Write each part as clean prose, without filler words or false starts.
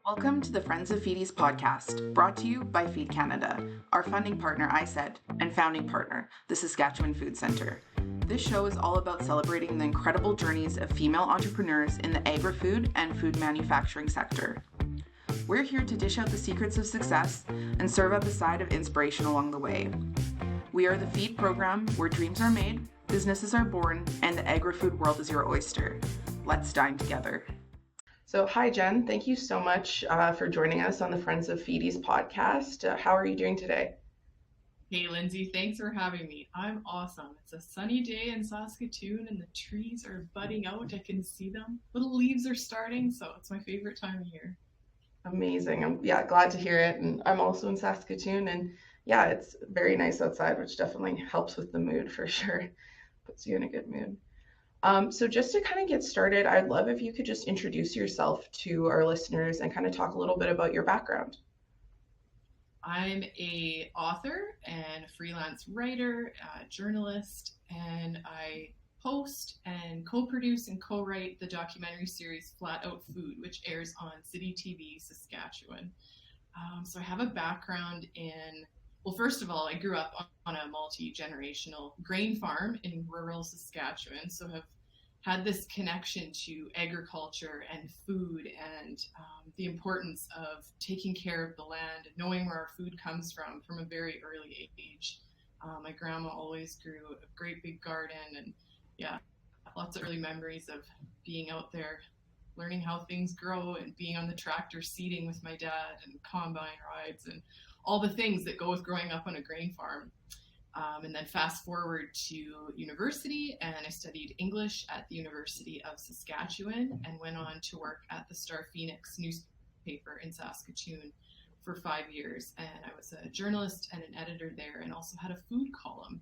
Welcome to the Friends of Feedy's podcast, brought to you by Feed Canada, our funding partner, ISED, and founding partner, the Saskatchewan Food Centre. This show is all about celebrating the incredible journeys of female entrepreneurs in the agri-food and food manufacturing sector. We're here to dish out the secrets of success and serve up a side of inspiration along the way. We are the Feed program where dreams are made, businesses are born, and the agri-food world is your oyster. Let's dine together. So, hi, Jen. Thank you so much for joining us on the Friends of Feedy's podcast. How are you doing today? Hey, Lindsay. Thanks for having me. I'm awesome. It's a sunny day in Saskatoon and the trees are budding out. I can see them. Little leaves are starting, so it's my favorite time of year. Amazing. I'm glad to hear it. And I'm also in Saskatoon, and it's very nice outside, which definitely helps with the mood for sure. Puts you in a good mood. So just to kind of get started, I'd love if you could just introduce yourself to our listeners and kind of talk a little bit about your background. I'm a author and a freelance writer, journalist, and I host and co-produce and co-write the documentary series Flat Out Food, which airs on City TV Saskatchewan. So I have a background in, well, first of all, I grew up on a multi-generational grain farm in rural Saskatchewan, so have had this connection to agriculture and food and the importance of taking care of the land and knowing where our food comes from a very early age. My grandma always grew a great big garden, and lots of early memories of being out there learning how things grow and being on the tractor seeding with my dad and combine rides and all the things that go with growing up on a grain farm. And then fast forward to university, and I studied English at the University of Saskatchewan and went on to work at the Star Phoenix newspaper in Saskatoon for 5 years. And I was a journalist and an editor there, and also had a food column.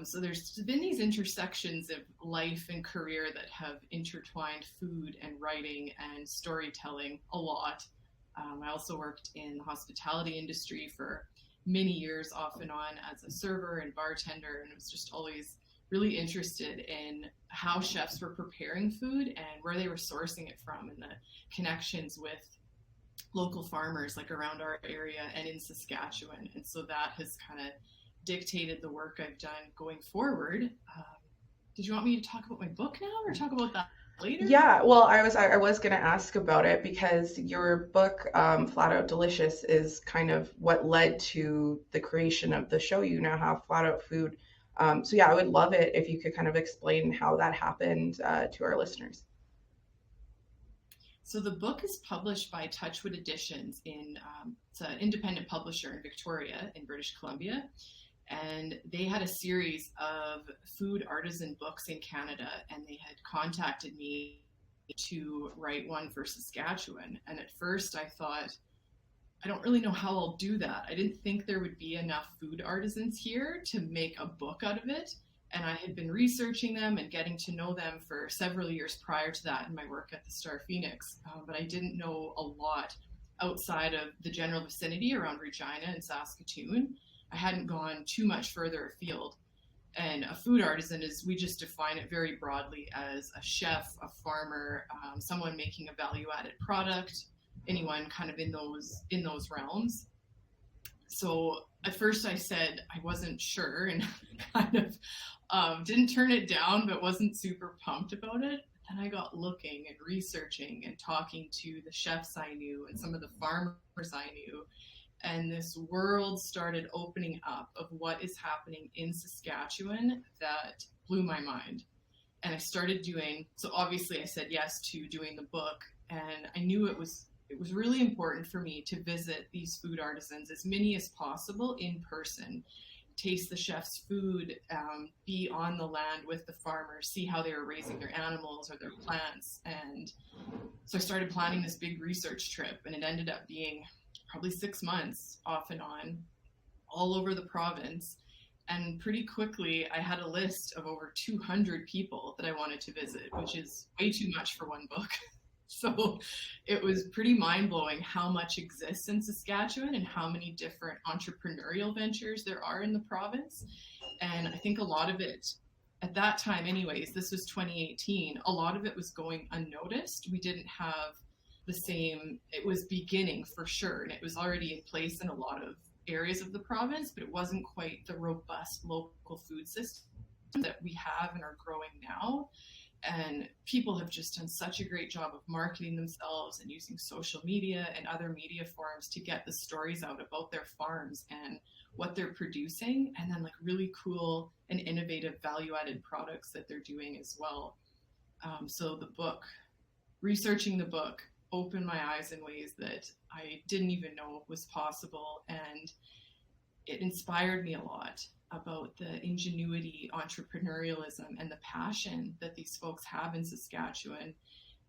So there's been these intersections of life and career that have intertwined food and writing and storytelling a lot. I also worked in the hospitality industry for many years off and on as a server and bartender, and was just always really interested in how chefs were preparing food and where they were sourcing it from, and the connections with local farmers like around our area and in Saskatchewan. And so that has kind of dictated the work I've done going forward. Did you want me to talk about my book now or talk about that later? Yeah, well, I was going to ask about it because your book, Flat Out Delicious, is kind of what led to the creation of the show you now have, Flat Out Food. So I would love it if you could kind of explain how that happened to our listeners. So the book is published by Touchwood Editions it's an independent publisher in Victoria in British Columbia. And they had a series of food artisan books in Canada, and they had contacted me to write one for Saskatchewan. And at first I thought, I don't really know how I'll do that. I didn't think there would be enough food artisans here to make a book out of it. And I had been researching them and getting to know them for several years prior to that in my work at the Star Phoenix. But I didn't know a lot outside of the general vicinity around Regina and Saskatoon. I hadn't gone too much further afield. And a food artisan we just define it very broadly as a chef, a farmer, someone making a value-added product, anyone kind of in those realms. So at first I said I wasn't sure and kind of didn't turn it down, but wasn't super pumped about it. Then I got looking and researching and talking to the chefs I knew and some of the farmers I knew. And this world started opening up of what is happening in Saskatchewan that blew my mind. And I started so obviously I said yes to doing the book, and I knew it was really important for me to visit these food artisans, as many as possible, in person, taste the chef's food, be on the land with the farmers, see how they were raising their animals or their plants. And so I started planning this big research trip, and it ended up being probably 6 months off and on, all over the province. And pretty quickly, I had a list of over 200 people that I wanted to visit, which is way too much for one book. So it was pretty mind-blowing how much exists in Saskatchewan and how many different entrepreneurial ventures there are in the province. And I think a lot of it, at that time anyways, this was 2018, a lot of it was going unnoticed. We didn't have the same. It was beginning for sure, and it was already in place in a lot of areas of the province, but it wasn't quite the robust local food system that we have and are growing now. And people have just done such a great job of marketing themselves and using social media and other media forums to get the stories out about their farms and what they're producing, and then like really cool and innovative value-added products that they're doing as well. So the book, researching the book, opened my eyes in ways that I didn't even know was possible, and it inspired me a lot about the ingenuity, entrepreneurialism, and the passion that these folks have in Saskatchewan.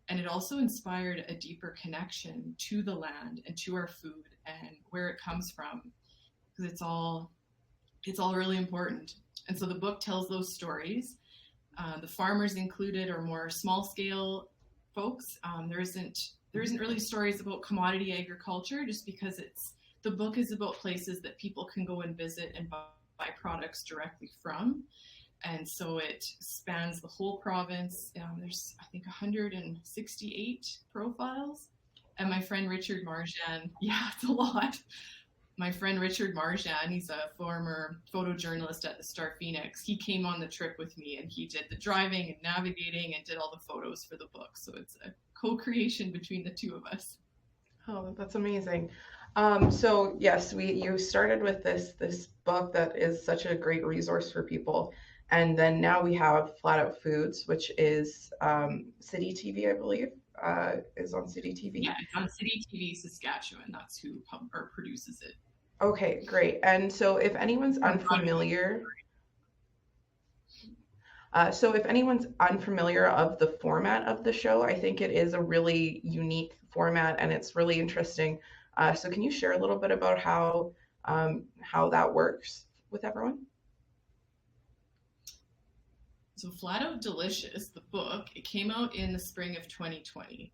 And it also inspired a deeper connection to the land and to our food and where it comes from, because it's all really important. And so the book tells those stories. The farmers included are more small scale folks. There isn't really stories about commodity agriculture, just because the book is about places that people can go and visit and buy products directly from. And so it spans the whole province. There's, I think, 168 profiles. And my friend Richard Marjan, yeah, it's a lot. My friend Richard Marjan, he's a former photojournalist at the Star Phoenix. He came on the trip with me, and he did the driving and navigating and did all the photos for the book. So it's a co-creation between the two of us. Oh, that's amazing. So yes, you started with this book that is such a great resource for people, and then now we have Flat Out Foods, which is City TV, I believe, is on City TV. Yeah, it's on City TV Saskatchewan. That's who produces it. Okay, great. And so if anyone's unfamiliar, of the format of the show, I think it is a really unique format, and it's really interesting. So can you share a little bit about how that works with everyone? So Flat Out Delicious, the book, it came out in the spring of 2020.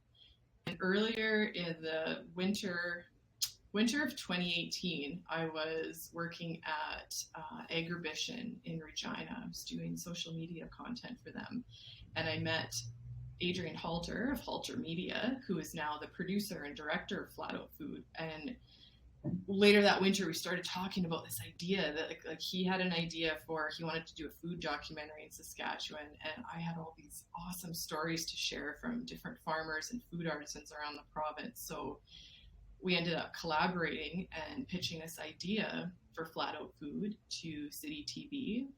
And earlier in the winter of 2018, I was working at Agribition in Regina. I was doing social media content for them. And I met Adrian Halter of Halter Media, who is now the producer and director of Flat Out Food. And later that winter, we started talking about this idea that like he had an idea he wanted to do a food documentary in Saskatchewan. And I had all these awesome stories to share from different farmers and food artisans around the province. So we ended up collaborating and pitching this idea for Flat Out Food to City TV.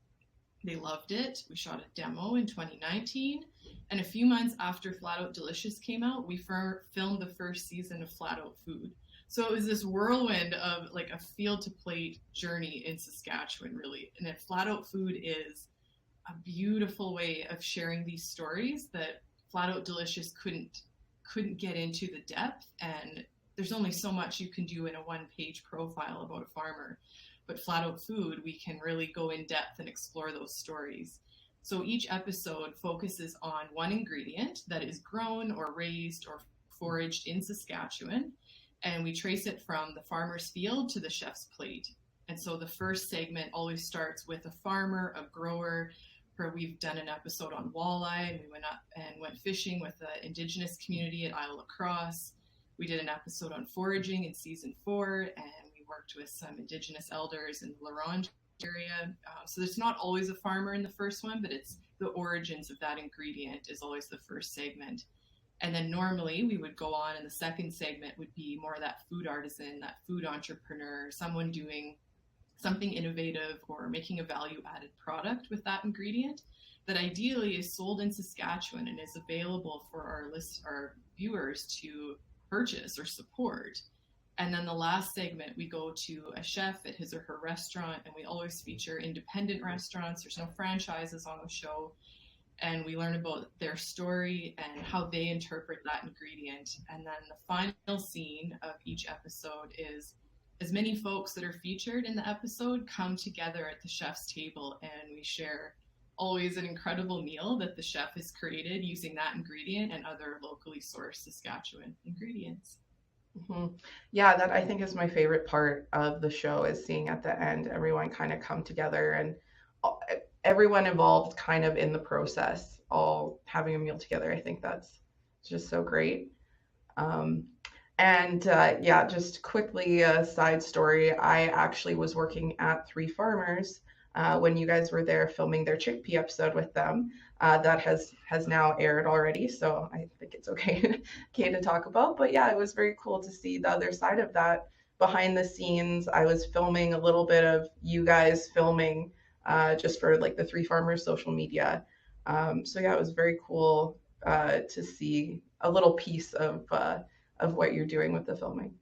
They loved it. We shot a demo in 2019. And a few months after Flat Out Delicious came out, we filmed the first season of Flat Out Food. So it was this whirlwind of like a field to plate journey in Saskatchewan, really. And Flat Out Food is a beautiful way of sharing these stories that Flat Out Delicious couldn't get into the depth. And there's only so much you can do in a one-page profile about a farmer. But Flat Out Food, we can really go in depth and explore those stories. So each episode focuses on one ingredient that is grown or raised or foraged in Saskatchewan, and we trace it from the farmer's field to the chef's plate. And so the first segment always starts with a farmer, a grower. We've done an episode on walleye, and we went fishing with the Indigenous community at Isle La Crosse. We did an episode on foraging in season 4, and we worked with some Indigenous elders in the Laurent area. So there's not always a farmer in the first one, but it's the origins of that ingredient is always the first segment. And then normally we would go on, and the second segment would be more that food artisan, that food entrepreneur, someone doing something innovative or making a value-added product with that ingredient that ideally is sold in Saskatchewan and is available for our viewers to purchase or support. And then the last segment, we go to a chef at his or her restaurant, and we always feature independent restaurants. There's no franchises on the show. And we learn about their story and how they interpret that ingredient. And then the final scene of each episode is as many folks that are featured in the episode come together at the chef's table, and we share always an incredible meal that the chef has created using that ingredient and other locally sourced Saskatchewan ingredients. Mm-hmm. Yeah, that I think is my favorite part of the show, is seeing at the end everyone kind of come together and everyone involved kind of in the process, all having a meal together. I think that's just so great. Um, and just quickly, a side story. I actually was working at Three Farmers when you guys were there filming their chickpea episode with them. That has now aired already, so I think it's okay okay to talk about. But yeah, it was very cool to see the other side of that behind the scenes. I was filming a little bit of you guys filming just for like the Three Farmers social media. So yeah, it was very cool to see a little piece of what you're doing with the filming.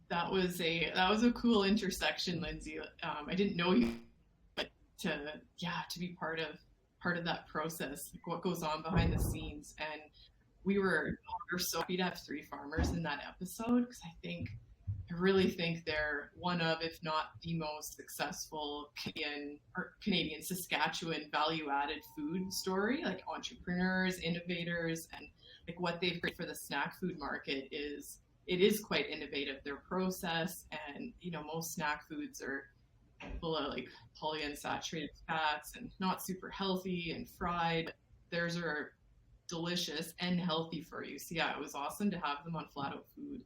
That was a cool intersection, Lindsay. I didn't know you, but to be part of that process, like what goes on behind the scenes, and we're so happy to have Three Farmers in that episode because I really think they're one of, if not the most successful Canadian Saskatchewan value-added food story. Like entrepreneurs, innovators, and like what they've created for the snack food market is quite innovative. Their process, and most snack foods are full of like polyunsaturated fats and not super healthy and fried. Theirs are delicious and healthy for you. So yeah, it was awesome to have them on Flat Out Food.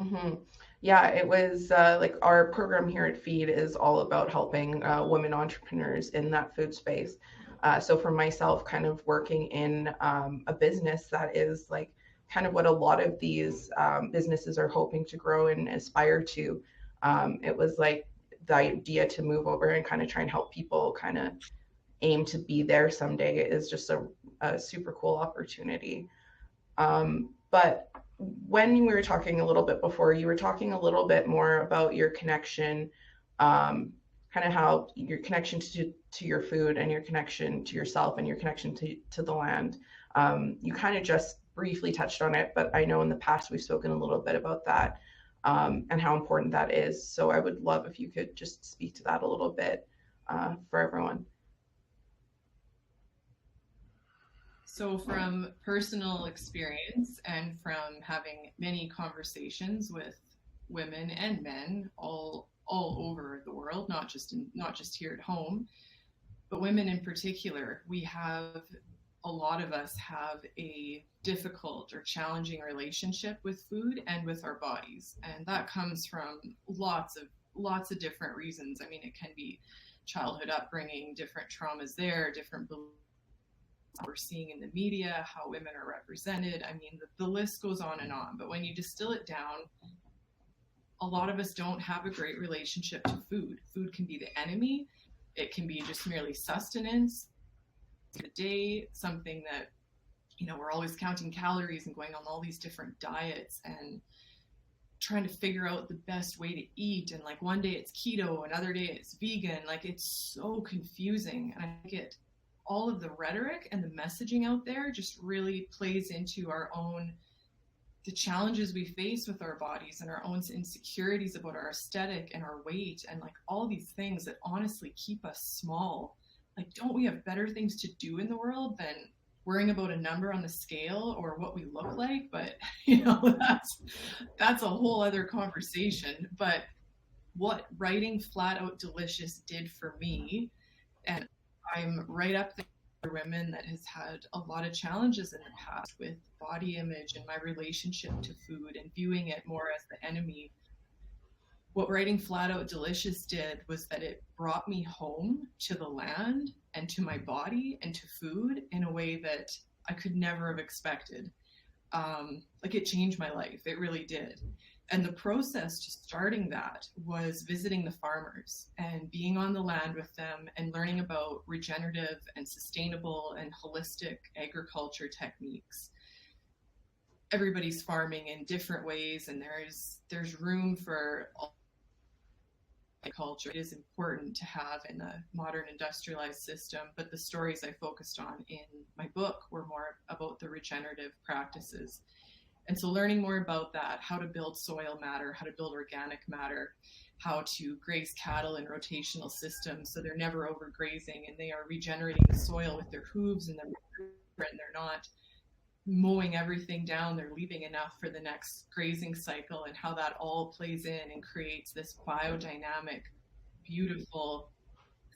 Mm-hmm. Yeah, it was like our program here at Feed is all about helping women entrepreneurs in that food space. So for myself, kind of working in a business that is like kind of what a lot of these businesses are hoping to grow and aspire to, it was like the idea to move over and kind of try and help people kind of aim to be there someday is just a super cool opportunity. But when we were talking a little bit before, you were talking a little bit more about your connection, kind of how your connection to your food and your connection to yourself and your connection to the land. You kind of just briefly touched on it, but I know in the past we've spoken a little bit about that and how important that is. So I would love if you could just speak to that a little bit for everyone. So, from personal experience and from having many conversations with women and men all over the world, not just here at home, but women in particular, a lot of us have a difficult or challenging relationship with food and with our bodies, and that comes from lots of different reasons. I mean, it can be childhood upbringing, different traumas there, different beliefs we're seeing in the media, how women are represented. I mean, the list goes on and on. But when you distill it down, a lot of us don't have a great relationship to food. Food can be the enemy. It can be just merely sustenance, a day, something that, we're always counting calories and going on all these different diets and trying to figure out the best way to eat. And like one day it's keto, another day it's vegan. Like it's so confusing. And I get all of the rhetoric and the messaging out there just really plays into the challenges we face with our bodies and our own insecurities about our aesthetic and our weight and like all these things that honestly keep us small. Like, don't we have better things to do in the world than worrying about a number on the scale or what we look like? But that's a whole other conversation. But what writing Flat Out Delicious did for me, and I'm right up there with women that has had a lot of challenges in the past with body image and my relationship to food and viewing it more as the enemy. What writing Flat Out Delicious did was that it brought me home to the land and to my body and to food in a way that I could never have expected. Like it changed my life. It really did. And the process to starting that was visiting the farmers and being on the land with them and learning about regenerative and sustainable and holistic agriculture techniques. Everybody's farming in different ways, and there's room for all culture. It is important to have in a modern industrialized system, but the stories I focused on in my book were more about the regenerative practices. And so learning more about that, how to build soil matter, how to build organic matter, how to graze cattle in rotational systems so they're never overgrazing and they are regenerating the soil with their hooves and they're not mowing everything down, they're leaving enough for the next grazing cycle, and how that all plays in and creates this biodynamic, beautiful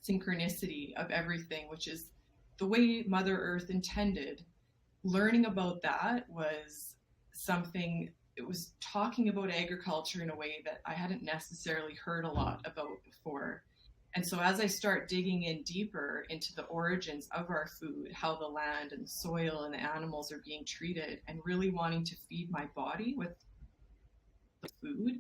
synchronicity of everything, which is the way Mother Earth intended. Learning about that was something, it was talking about agriculture in a way that I hadn't necessarily heard a lot about before. And so as I start digging in deeper into the origins of our food, how the land and the soil and the animals are being treated, and really wanting to feed my body with food,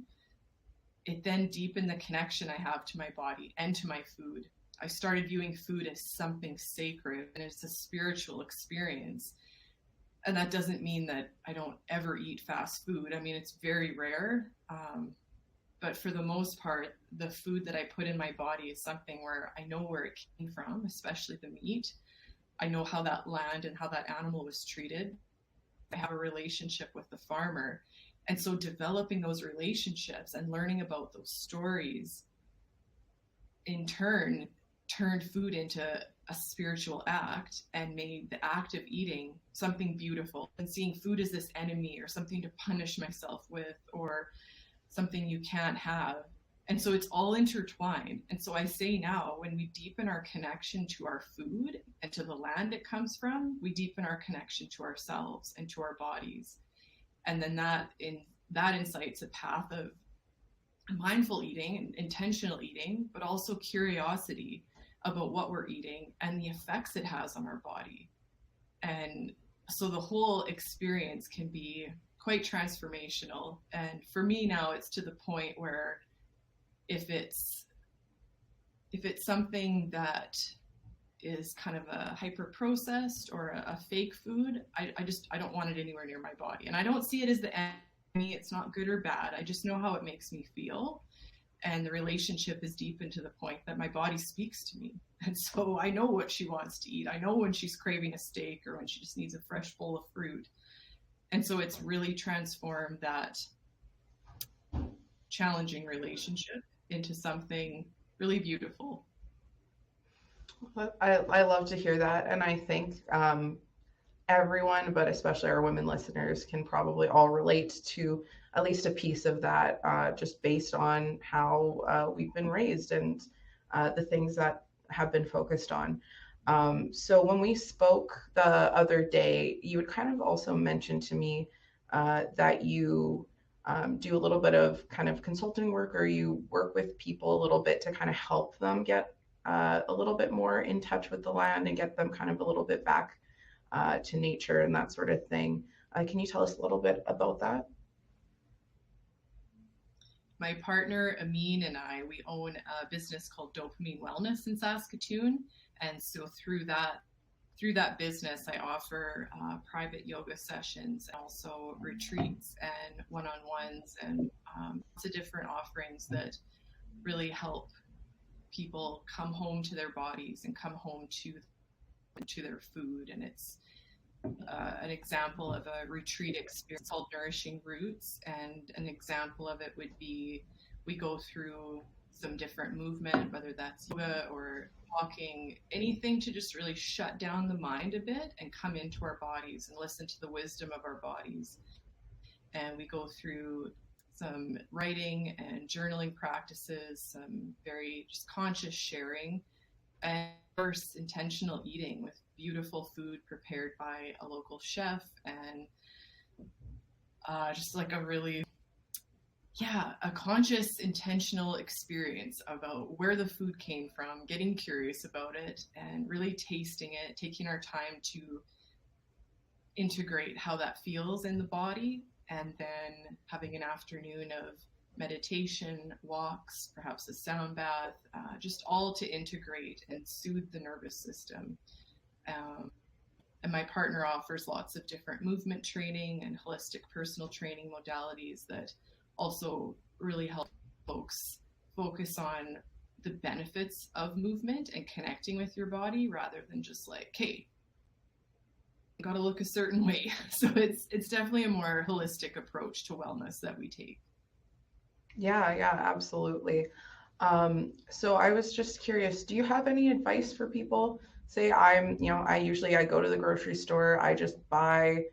it then deepened the connection I have to my body and to my food. I started viewing food as something sacred, and it's a spiritual experience. And that doesn't mean that I don't ever eat fast food. I mean, it's very rare. But for the most part, the food that I put in my body is something where I know where it came from, especially the meat. I know how that land and how that animal was treated. I have a relationship with the farmer. And so developing those relationships and learning about those stories in turn turned food into a spiritual act and made the act of eating something beautiful, and seeing food as this enemy or something to punish myself with, or something you can't have. And so it's all intertwined. And so I say now, when we deepen our connection to our food and to the land it comes from, we deepen our connection to ourselves and to our bodies. And then that incites a path of mindful eating and intentional eating, but also curiosity about what we're eating and the effects it has on our body. And so the whole experience can be quite transformational. And for me now, it's to the point where if it's something that is kind of a hyper processed or a fake food, I don't want it anywhere near my body. And I don't see it as the enemy. It's not good or bad. I just know how it makes me feel. And the relationship is deepened to the point that my body speaks to me. And so I know what she wants to eat. I know when she's craving a steak or when she just needs a fresh bowl of fruit. And so it's really transformed that challenging relationship into something really beautiful. I love to hear that. And I think everyone, but especially our women listeners, can probably all relate to at least a piece of that, just based on how we've been raised and the things that have been focused on. So when we spoke the other day, you had kind of also mentioned to me that you do a little bit of kind of consulting work, or you work with people a little bit to kind of help them get a little bit more in touch with the land and get them kind of a little bit back to nature and that sort of thing. Can you tell us a little bit about that? My partner, Amin, and I, we own a business called Dopamine Wellness in Saskatoon. And so through that business, I offer private yoga sessions, and also retreats and one-on-ones, and lots of different offerings that really help people come home to their bodies and come home to their food. And it's an example of a retreat experience called Nourishing Roots, and an example of it would be we go through some different movement, whether that's yoga or walking, anything to just really shut down the mind a bit and come into our bodies and listen to the wisdom of our bodies. And we go through some writing and journaling practices, some very just conscious sharing, and first intentional eating with beautiful food prepared by a local chef, and just like a conscious intentional experience about where the food came from, getting curious about it and really tasting it, taking our time to integrate how that feels in the body, and then having an afternoon of meditation, walks, perhaps a sound bath, just all to integrate and soothe the nervous system. And my partner offers lots of different movement training and holistic personal training modalities that also really help folks focus on the benefits of movement and connecting with your body, rather than just like, hey, you gotta look a certain way. So it's definitely a more holistic approach to wellness that we take. Yeah, absolutely. So I was just curious, do you have any advice for people? Say I go to the grocery store, I just buy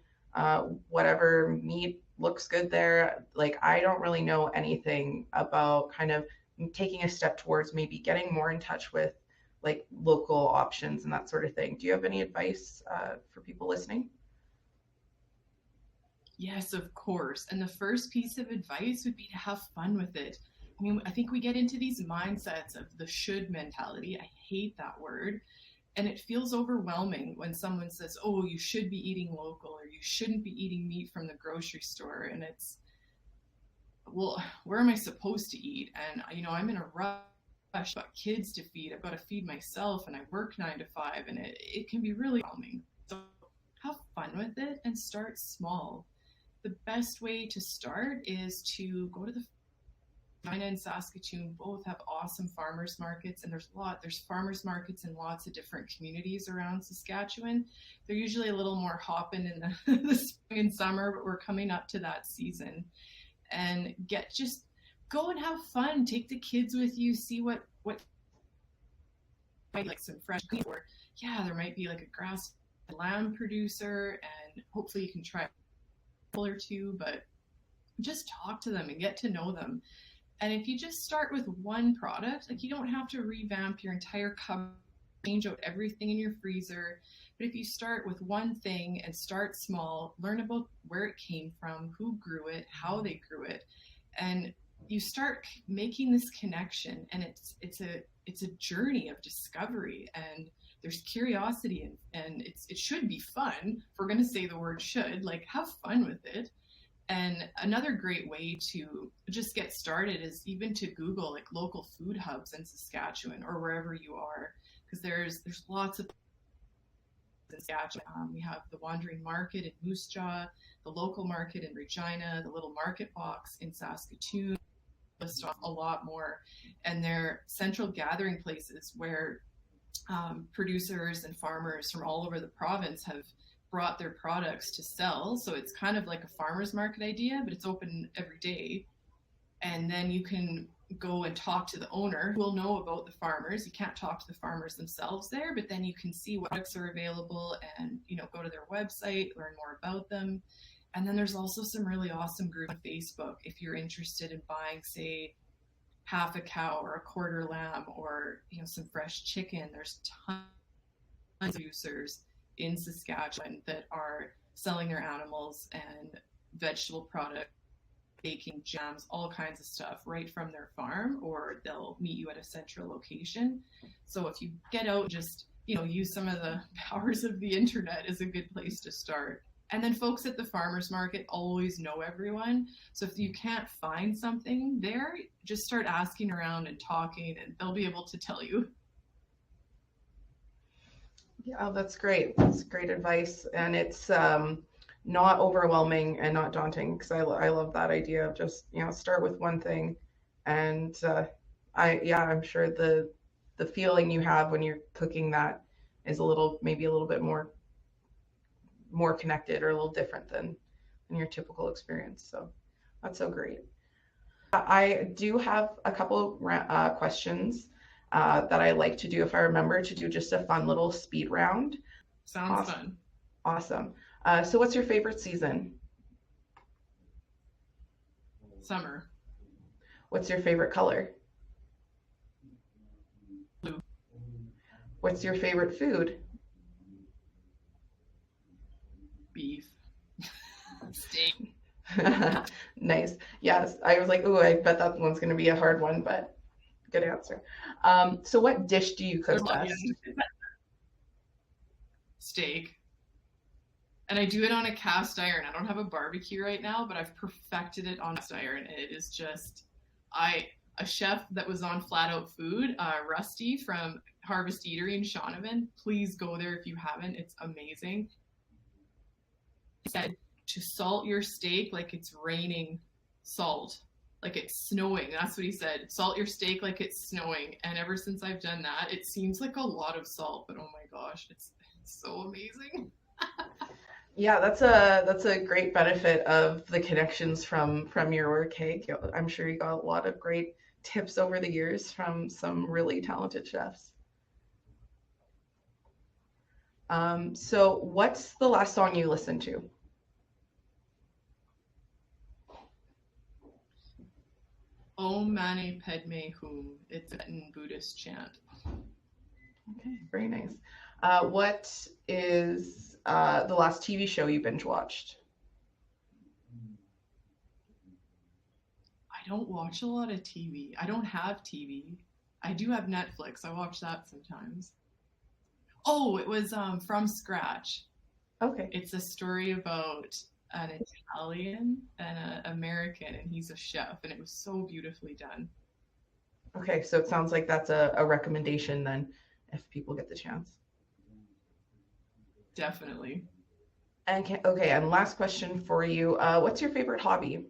whatever meat looks good there. Like, I don't really know anything about kind of taking a step towards maybe getting more in touch with like local options and that sort of thing. Do you have any advice for people listening? Yes, of course. And the first piece of advice would be to have fun with it. I mean, I think we get into these mindsets of the should mentality. I hate that word. And it feels overwhelming when someone says, oh, you should be eating local or you shouldn't be eating meat from the grocery store. And it's, well, where am I supposed to eat? And, I'm in a rush. I've got kids to feed. I've got to feed myself and I work 9 to 5 and it can be really overwhelming. So have fun with it and start small. The best way to start is to go to the China and Saskatoon both have awesome farmers markets, and there's farmers markets in lots of different communities around Saskatchewan. They're usually a little more hopping in the spring and summer, but we're coming up to that season. And just go and have fun. Take the kids with you. See what like some fresh meat, or there might be like a grass lamb producer, and hopefully you can try a or two, but just talk to them and get to know them. And if you just start with one product, like you don't have to revamp your entire cupboard, change out everything in your freezer. But if you start with one thing and start small, learn about where it came from, who grew it, how they grew it, and you start making this connection. And it's a journey of discovery, and there's curiosity, and it should be fun. If we're going to say the word should, like have fun with it. And another great way to just get started is even to Google like local food hubs in Saskatchewan or wherever you are, because there's lots of in Saskatchewan. We have the Wandering Market in Moose Jaw, the local market in Regina, the little market box in Saskatoon, list off a lot more. And they're central gathering places where producers and farmers from all over the province have brought their products to sell. So it's kind of like a farmer's market idea, but it's open every day. And then you can go and talk to the owner who will know about the farmers. You can't talk to the farmers themselves there, but then you can see what products are available and, go to their website, learn more about them. And then there's also some really awesome groups on Facebook if you're interested in buying, say, half a cow or a quarter lamb or, some fresh chicken. There's tons of producers in Saskatchewan that are selling their animals and vegetable products, baking, jams, all kinds of stuff right from their farm, or they'll meet you at a central location. So if you get out, just, use some of the powers of the internet is a good place to start. And then folks at the farmers market always know everyone. So if you can't find something there, just start asking around and talking, and they'll be able to tell you. Yeah, that's great. That's great advice. And it's not overwhelming and not daunting, because I love that idea of just, start with one thing. And I'm sure the feeling you have when you're cooking that is maybe a little bit more connected or a little different than your typical experience. So that's so great. I do have a couple questions that I like to do, if I remember, to do just a fun little speed round. Sounds fun. Awesome. So what's your favorite season? Summer. What's your favorite color? Blue. What's your favorite food? Beef. Steak. Nice. Yes, I was like, ooh, I bet that one's going to be a hard one, but good answer. So what dish do you cook best? Steak. And I do it on a cast iron. I don't have a barbecue right now, but I've perfected it on cast iron. It is just, a chef that was on Flat Out Food, Rusty from Harvest Eatery in Shaunavon. Please go there if you haven't. It's amazing. He said to salt your steak like it's raining salt. Like it's snowing. That's what he said. Salt your steak like it's snowing. And ever since I've done that, it seems like a lot of salt, but oh my gosh, it's so amazing. Yeah, that's a great benefit of the connections from your work, hey. I'm sure you got a lot of great tips over the years from some really talented chefs. So what's the last song you listened to? Om Mani Padme Hum. It's a Tibetan Buddhist chant. Okay, very nice. What is the last TV show you binge watched? don't watch a lot of TV. I don't have TV. I do have Netflix. I watch that sometimes. Oh, it was From Scratch. Okay. It's a story about an Italian and an American, and he's a chef, and it was so beautifully done. Okay, so it sounds like that's a recommendation then, if people get the chance. Definitely. And and last question for you. What's your favorite hobby?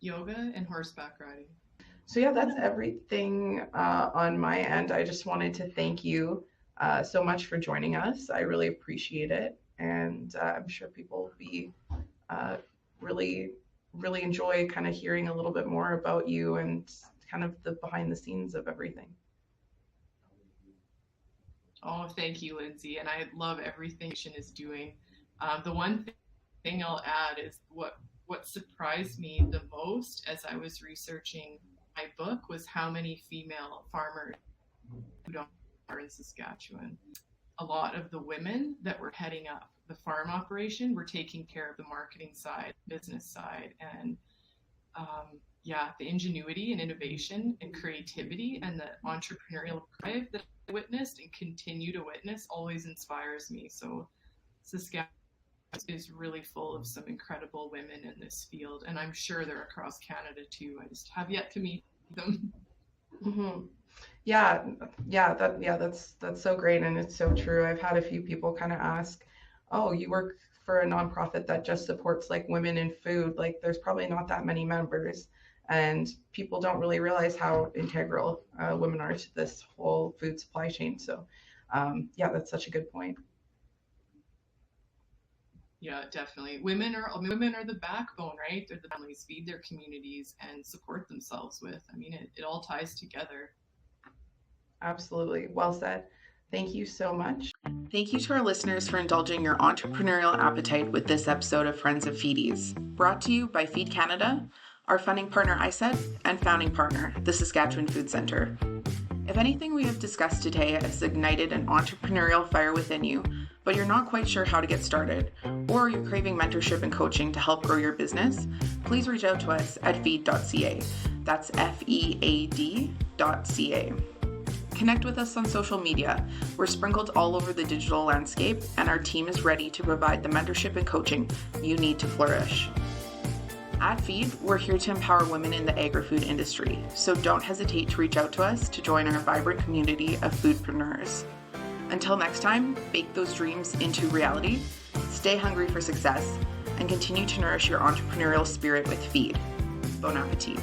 Yoga and horseback riding. So yeah, that's everything on my end. I just wanted to thank you so much for joining us. I really appreciate it. And I'm sure people will be really enjoy kind of hearing a little bit more about you and kind of the behind the scenes of everything. Oh, thank you, Lindsay. And I love everything Shin is doing. The one thing I'll add is what surprised me the most as I was researching my book was how many female farmers who are in Saskatchewan. A lot of the women that were heading up the farm operation were taking care of the marketing side, business side, and the ingenuity and innovation and creativity and the entrepreneurial drive that I witnessed and continue to witness always inspires me. So Saskatchewan is really full of some incredible women in this field, and I'm sure they're across Canada too. I just have yet to meet them. Mm-hmm. That's so great, and it's so true. I've had a few people kind of ask, "Oh, you work for a nonprofit that just supports like women in food? Like, there's probably not that many members." And people don't really realize how integral women are to this whole food supply chain. So, that's such a good point. Yeah, definitely. Women are the backbone, right? They're the families feed their communities and support themselves with. I mean, it all ties together. Absolutely. Well said. Thank you so much. Thank you to our listeners for indulging your entrepreneurial appetite with this episode of Friends of Feedies, brought to you by Feed Canada, our funding partner ISET, and founding partner, the Saskatchewan Food Centre. If anything we have discussed today has ignited an entrepreneurial fire within you, but you're not quite sure how to get started, or you're craving mentorship and coaching to help grow your business, please reach out to us at feed.ca. That's FEAD.ca. Connect with us on social media. We're sprinkled all over the digital landscape, and our team is ready to provide the mentorship and coaching you need to flourish. At Feed, we're here to empower women in the agri-food industry, so don't hesitate to reach out to us to join our vibrant community of foodpreneurs. Until next time, bake those dreams into reality, stay hungry for success, and continue to nourish your entrepreneurial spirit with Feed. Bon appetit.